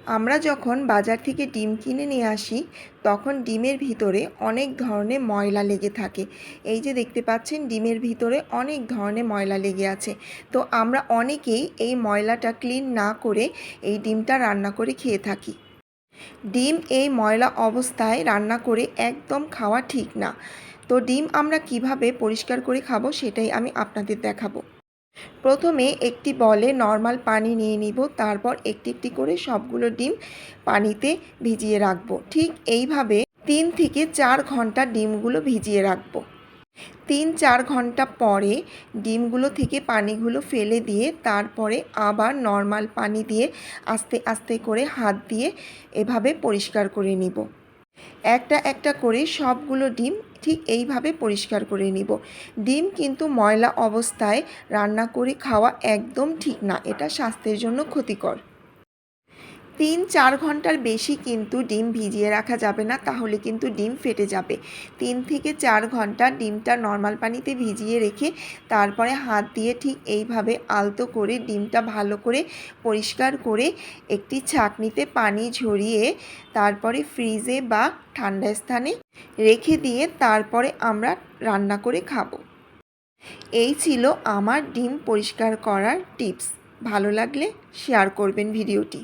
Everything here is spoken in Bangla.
আমরা যখন বাজার থেকে ডিম কিনে নিয়ে আসি তখন ডিমের ভিতরে অনেক ধরনের ময়লা লেগে থাকে। এই যে দেখতে পাচ্ছেন ডিমের ভিতরে অনেক ধরনের ময়লা লেগে আছে। তো আমরা অনেকেই এই ময়লাটা ক্লিন না করে এই ডিমটা রান্না করে খেয়ে থাকি। ডিম এই ময়লা অবস্থায় রান্না করে একদম খাওয়া ঠিক না। তো ডিম আমরা কিভাবে পরিষ্কার করে খাবো সেটাই আমি আপনাদের দেখাবো। প্রথমে একটি বলে নর্মাল পানি নিয়ে নিব, তারপর একটি একটি করে সবগুলো ডিম পানিতে ভিজিয়ে রাখবো। ঠিক এইভাবে 3 থেকে 4 ঘন্টা ডিমগুলো ভিজিয়ে রাখবো। 3-4 ঘন্টা পরে ডিমগুলো থেকে পানিগুলো ফেলে দিয়ে তারপরে আবার নর্মাল পানি দিয়ে আস্তে আস্তে করে হাত দিয়ে এভাবে পরিষ্কার করে নিব। একটা একটা করে সবগুলো ডিম ঠিক এইভাবে পরিষ্কার করে নিব। ডিম কিন্তু ময়লা অবস্থায় রান্না করে খাওয়া একদম ঠিক না, এটা স্বাস্থ্যের জন্য ক্ষতিকর। 3-4 ঘন্টার বেশি কিন্তু ডিম ভিজিয়ে রাখা যাবে না, তাহলে কিন্তু ডিম ফেটে যাবে। 3 থেকে 4 ঘন্টা ডিমটা নর্মাল পানিতে ভিজিয়ে রেখে তারপরে হাত দিয়ে ঠিক এইভাবে আলতো করে ডিমটা ভালো করে পরিষ্কার করে একটি ছাঁকনিতে পানি ঝরিয়ে তারপরে ফ্রিজে বা ঠান্ডা স্থানে রেখে দিয়ে তারপরে আমরা রান্না করে খাবো। এই ছিল আমার ডিম পরিষ্কার করার টিপস। ভালো লাগলে শেয়ার করবেন ভিডিওটি।